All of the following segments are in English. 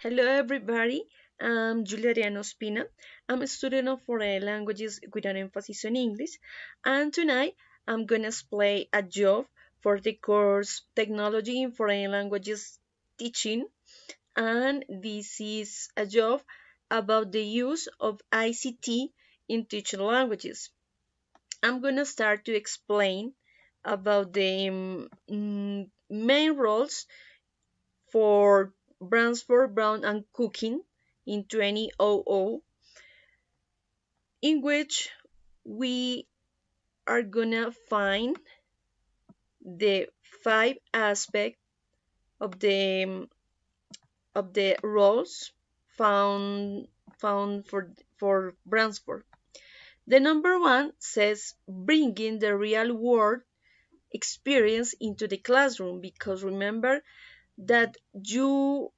Hello, everybody. I'm Julia Ospina. I'm a student of foreign languages with an emphasis on English, and tonight I'm gonna play a job for the course Technology in Foreign Languages Teaching, and this is a job about the use of ICT in teaching languages. I'm gonna start to explain about the main roles for Bransford, Brown and Cooking in 2000, in which we are gonna find the five aspects of the roles found found for Bransford. The number one says bringing the real world experience into the classroom, because remember that you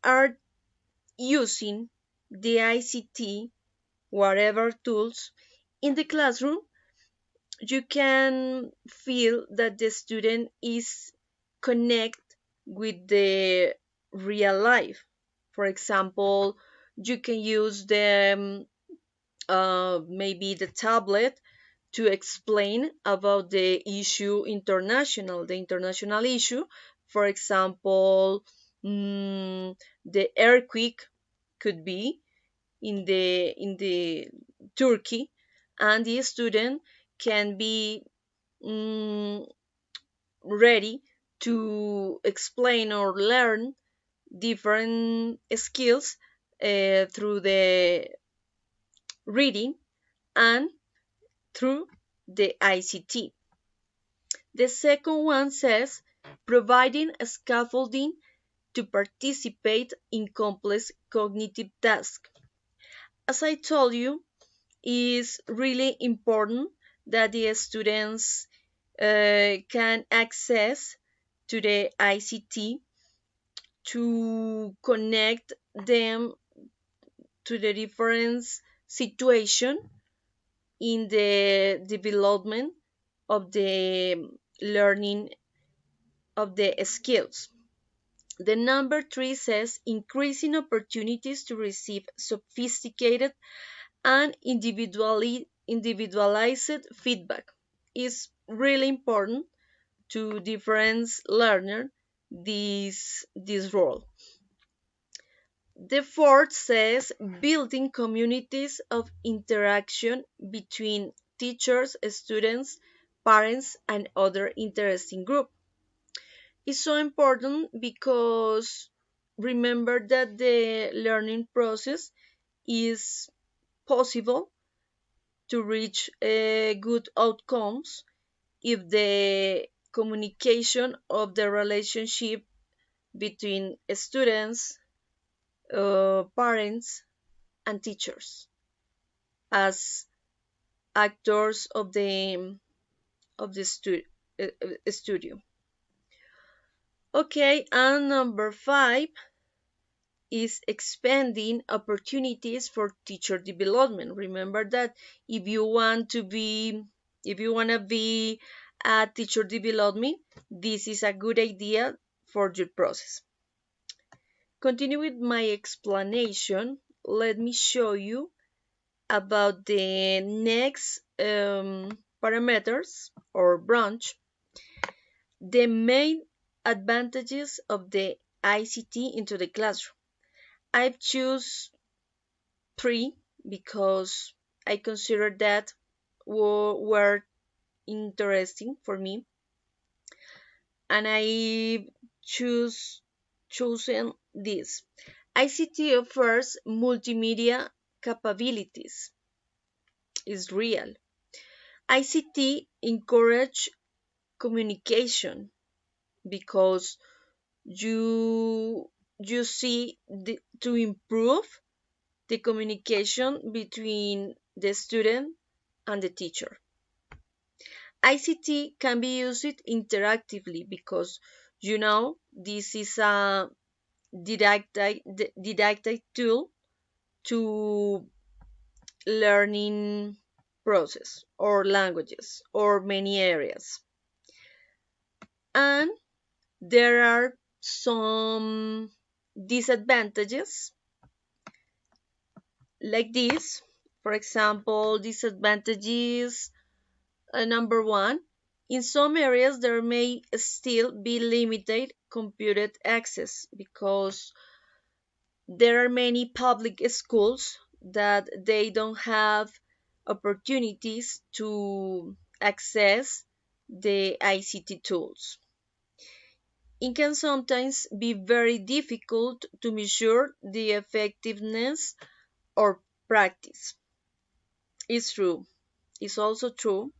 are using the ICT, whatever tools, in the classroom. You can feel that the student is connect with the real life. For example, you can use the maybe the tablet to explain about the international issue. For example, the earthquake could be in the Turkey, and the student can be mm, ready to explain or learn different skills through the reading and through the ICT. The second one says providing a scaffolding to participate in complex cognitive tasks. As I told you, is really important that the students can access to the ICT to connect them to the different situation in the development of the learning of the skills. The number three says increasing opportunities to receive sophisticated and individualized feedback is really important to different learner this role. The fourth says building communities of interaction between teachers, students, parents, and other interesting group. It's so important because remember that the learning process is possible to reach good outcomes if the communication of the relationship between students, parents, and teachers as actors of the studio. Okay, and number five is expanding opportunities for teacher development. Remember that if you want to be if you want to be a teacher development, this is a good idea for your process. Continue with my explanation. Let me show you about the next parameters or branch, the main advantages of the ICT into the classroom. I've choose three because I consider that were interesting for me, and I chosen this. ICT offers multimedia capabilities. Is real. ICT encourage communication because you see to improve the communication between the student and the teacher. ICT can be used interactively because this is a didactic tool to learning process or languages or many areas. And there are some disadvantages like this. For example, disadvantages number one, in some areas there may still be limited computed access because there are many public schools that they don't have opportunities to access the ICT tools. It can sometimes be very difficult to measure the effectiveness or practice. It's true. It's also true.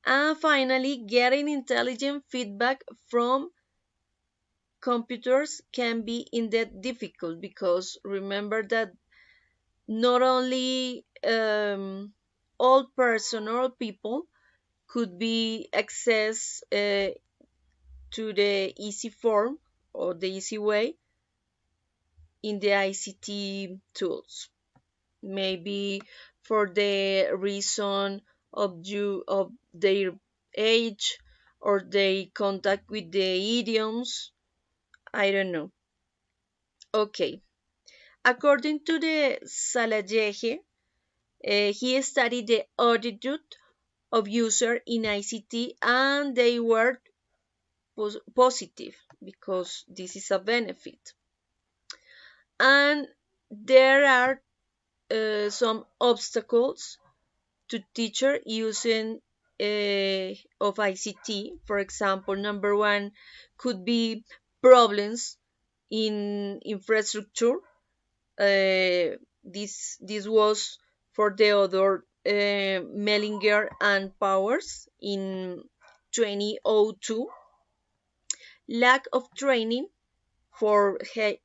And finally, getting intelligent feedback from computers can be indeed difficult because remember that not only all person or people could be access to the easy form or the easy way in the ICT tools. Maybe for the reason of their age or their contact with the idioms. I don't know. Okay. According to the Salayeje, he studied the attitude of user in ICT and they were positive because this is a benefit. And there are some obstacles to teacher using of ICT. For example, number one could be problems in infrastructure. This was for the other Mellinger and Powers in 2002. Lack of training for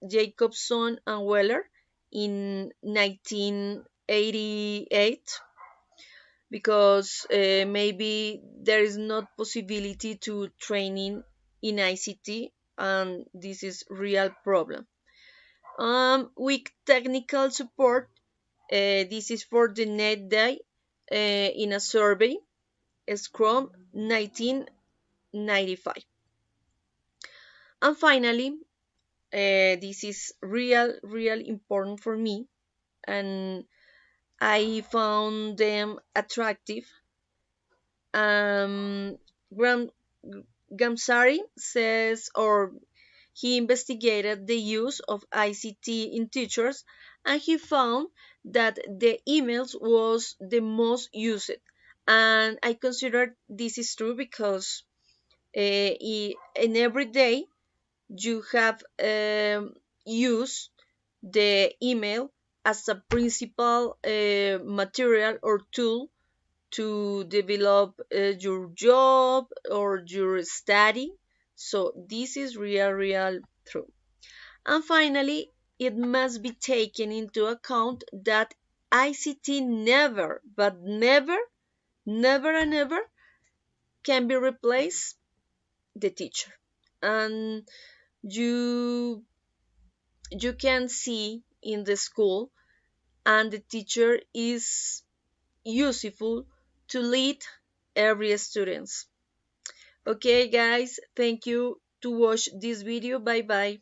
Jacobson and Weller in 1988 because maybe there is not possibility to training in ICT and this is real problem. Weak technical support. This is for the net day in a survey, Scrum 1995. And finally, this is real important for me, and I found them attractive. Um, Gram- Gamsari says, or he investigated the use of ICT in teachers, and he found that the emails was the most used. And I consider this is true because in every day you have used the email as a principal material or tool to develop your job or your study. So this is real true. And finally, it must be taken into account that ICT never, but never and never can be replaced the teacher. And you you can see in the school and the teacher is useful to lead every students. Okay guys, thank you to watch this video. Bye bye.